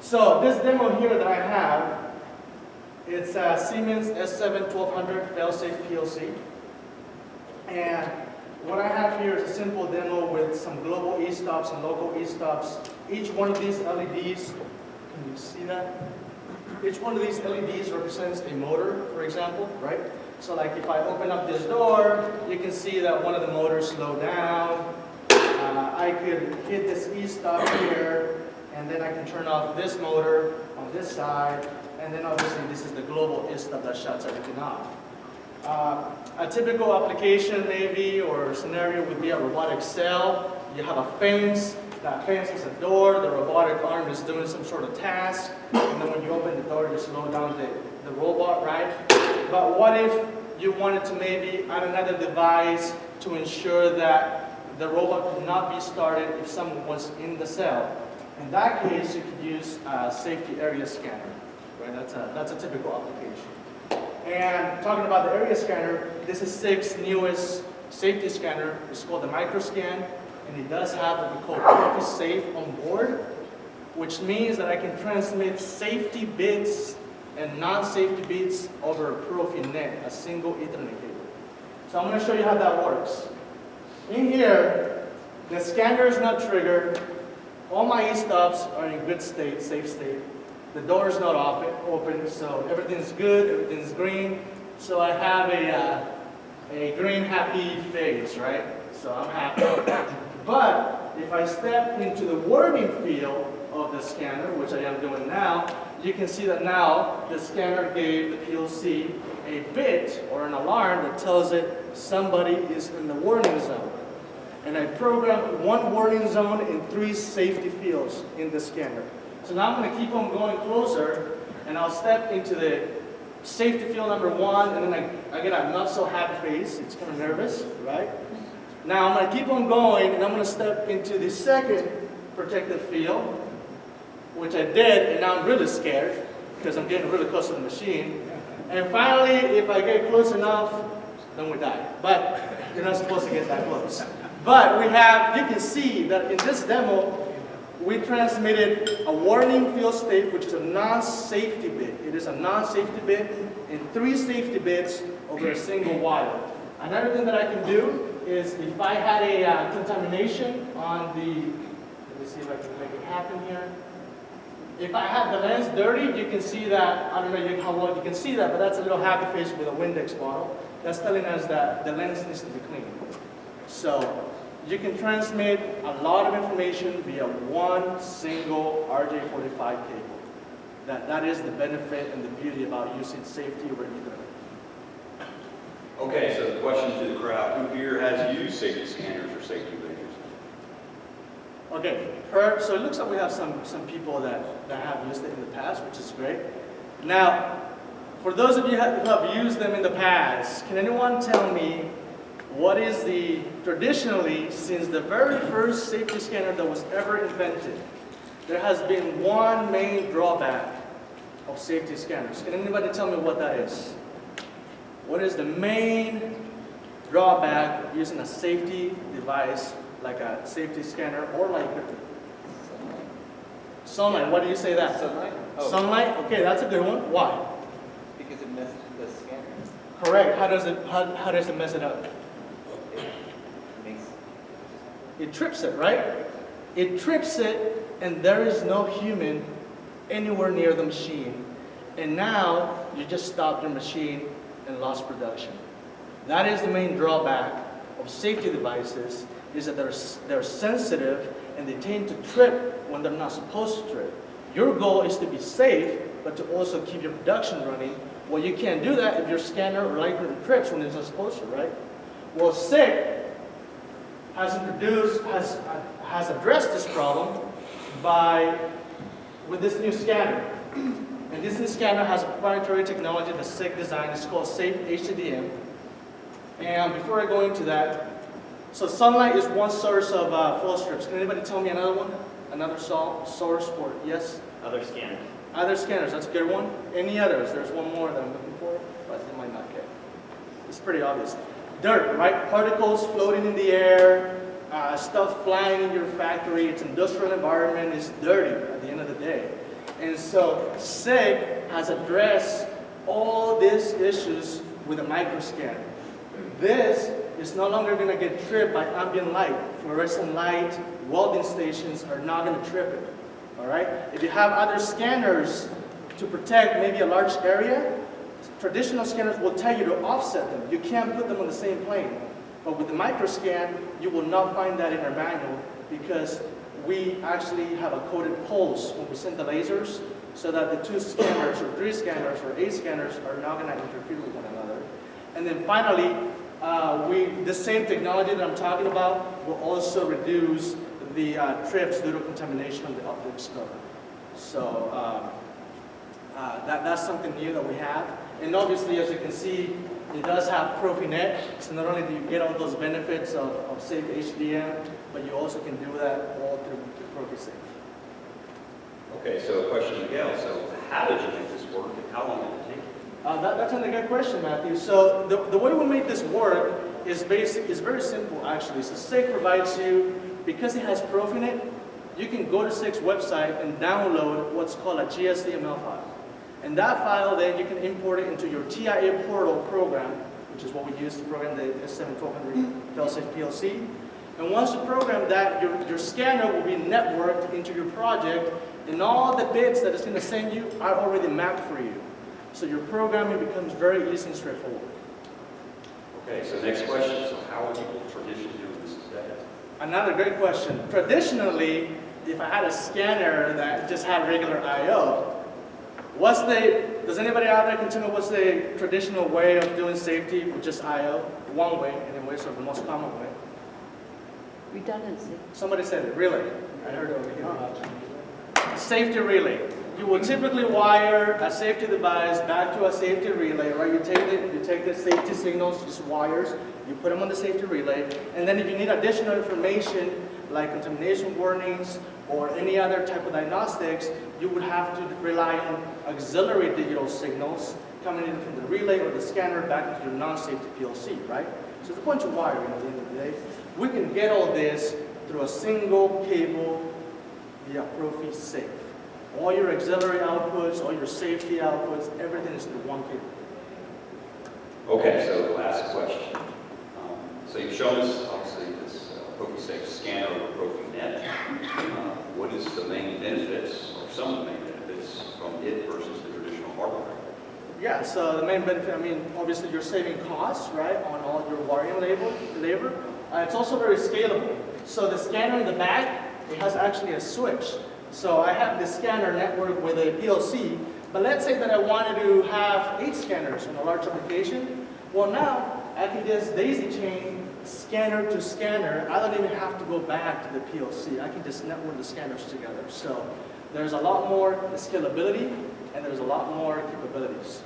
So this demo here that I have, it's a Siemens S7 1200 fail-safe PLC. And what I have here is a simple demo with some global e-stops and local e-stops. Each one of these LEDs, can you see that? Each one of these LEDs represents a motor, for example, right? So like if I open up this door, you can see that one of the motors slowed down. I could hit this e-stop here, and then I can turn off this motor on this side, and then obviously this is the global e-stop that shuts everything off. A typical application maybe or scenario would be a robotic cell. You have a fence, that fence has a door, the robotic arm is doing some sort of task, and then when you open the door you slow down the robot, right? But what if you wanted to maybe add another device to ensure that the robot could not be started if someone was in the cell? In that case, you could use a safety area scanner, right? That's a typical application. And talking about the area scanner, this is SIG's newest safety scanner. It's called the microScan, and it does have what we call Profi Safe on board, which means that I can transmit safety bits and non-safety bits over a Profi net, a single Ethernet cable. So I'm going to show you how that works. In here, the scanner is not triggered. All my e-stops are in good state, safe state. The door is not open, so everything's good, everything's green. So I have a green happy face, right? So I'm happy. But if I step into the warning field of the scanner, which I am doing now, you can see that now the scanner gave the PLC a bit or an alarm that tells it somebody is in the warning zone. And I programmed one warning zone in 3 safety fields in the scanner. So now I'm going to keep on going closer, and I'll step into the safety field number 1, and then I get a not so happy face. It's kind of nervous, right? Now I'm going to keep on going, and I'm going to step into the second protective field, which I did, and now I'm really scared because I'm getting really close to the machine. And finally, if I get close enough, then we die. But you're not supposed to get that close. But you can see that in this demo, we transmitted a warning field state, which is a non-safety bit. It is a non-safety bit and 3 safety bits over a single wire. Another thing that I can do is if I had a contamination on the, let me see if I can make it happen here. If I have the lens dirty, you can see that, I don't know how well you can see that, but that's a little happy face with a Windex bottle. That's telling us that the lens needs to be clean. So you can transmit a lot of information via one single RJ45 cable. That is the benefit and the beauty about using safety over Ethernet. Okay, so the question to the crowd, who here has used safety scanners or safety lasers? Okay, so it looks like we have some people that have used it in the past, which is great. Now, for those of you who have used them in the past, can anyone tell me what is traditionally, since the very first safety scanner that was ever invented, there has been one main drawback of safety scanners. Can anybody tell me what that is? What is the main drawback of using a safety device like a safety scanner or like sunlight? Why do you say that? Sunlight? Oh. Sunlight? Okay, that's a good one. Why? Because it messes with the scanner. Correct. How does it mess it up? It trips it, right? It trips it, and there is no human anywhere near the machine. And now you just stopped your machine and lost production. That is the main drawback of safety devices, is that they're sensitive and they tend to trip when they're not supposed to trip. Your goal is to be safe, but to also keep your production running. Well, you can't do that if your scanner or light curtain trips when it's not supposed to, right? Well, SIG has addressed this problem with this new scanner. And this new scanner has a proprietary technology that SIG designed. It's called Safe HDM. And before I go into that, so sunlight is one source of flow strips. Can anybody tell me another one? Another source for, yes? Other scanners. Other scanners, that's a good one. Any others? There's one more that I'm looking for, but it might not get. It's pretty obvious. Dirt, right? Particles floating in the air, stuff flying in your factory. It's an industrial environment. It's dirty at the end of the day. so SIG has addressed all these issues with a microscan. This is no longer going to get tripped by ambient light. Fluorescent light, welding stations are not going to trip it. All right? If you have other scanners to protect maybe a large area, traditional scanners will tell you to offset them. You can't put them on the same plane. But with the microscan, you will not find that in our manual because we actually have a coded pulse when we send the lasers so that the 2 scanners or 3 scanners or 8 scanners are not going to interfere with one another. And then finally, the same technology that I'm talking about will also reduce the trips due to contamination of the optics cover. So that's something new that we have. And obviously, as you can see, it does have Profinet. So not only do you get all those benefits of safe HDM, but you also can do that all through ProfiSafe. Okay, so a question to Miguel. So how did you make this work and how long did it take you? That's a good question, Matthew. So the way we make this work is very simple, actually. So SIG provides you, because it has Profinet, you can go to SIG's website and download what's called a GSDML file. And that file, then you can import it into your TIA portal program, which is what we use to program the S7-1200 fail-safe PLC. And once you program that, your scanner will be networked into your project, and all the bits that it's going to send you are already mapped for you. So your programming becomes very easy and straightforward. Okay, so next question. So how are people traditionally doing this today? Another great question. Traditionally, if I had a scanner that just had regular I/O, does anybody out there can tell me what's the traditional way of doing safety with just I/O? One way, anyway, so the most common way. Redundancy. Somebody said it, relay. I heard it over here. Safety relay. You will typically wire a safety device back to a safety relay, right? You take the safety signals, just wires, you put them on the safety relay, and then if you need additional information like contamination warnings or any other type of diagnostics, you would have to rely on auxiliary digital signals coming in from the relay or the scanner back into your non-safety PLC, right? So it's a bunch of wiring at the end of the day. We can get all this through a single cable via ProfiSafe. All your auxiliary outputs, all your safety outputs, everything is through one cable. Okay, so the last question. So you've shown us, obviously, this ProfiSafe scanner over Profinet. What is the main benefits, or some of the main benefits, from it versus the traditional hardware? Yeah, so the main benefit, obviously you're saving costs, right, on all your wiring labor. It's also very scalable. So the scanner in the back, it has actually a switch. So I have this scanner networked with a PLC, but let's say that I wanted to have 8 scanners in a large application. Well, now I can just daisy chain scanner to scanner. I don't even have to go back to the PLC. I can just network the scanners together. So there's a lot more scalability and there's a lot more capabilities.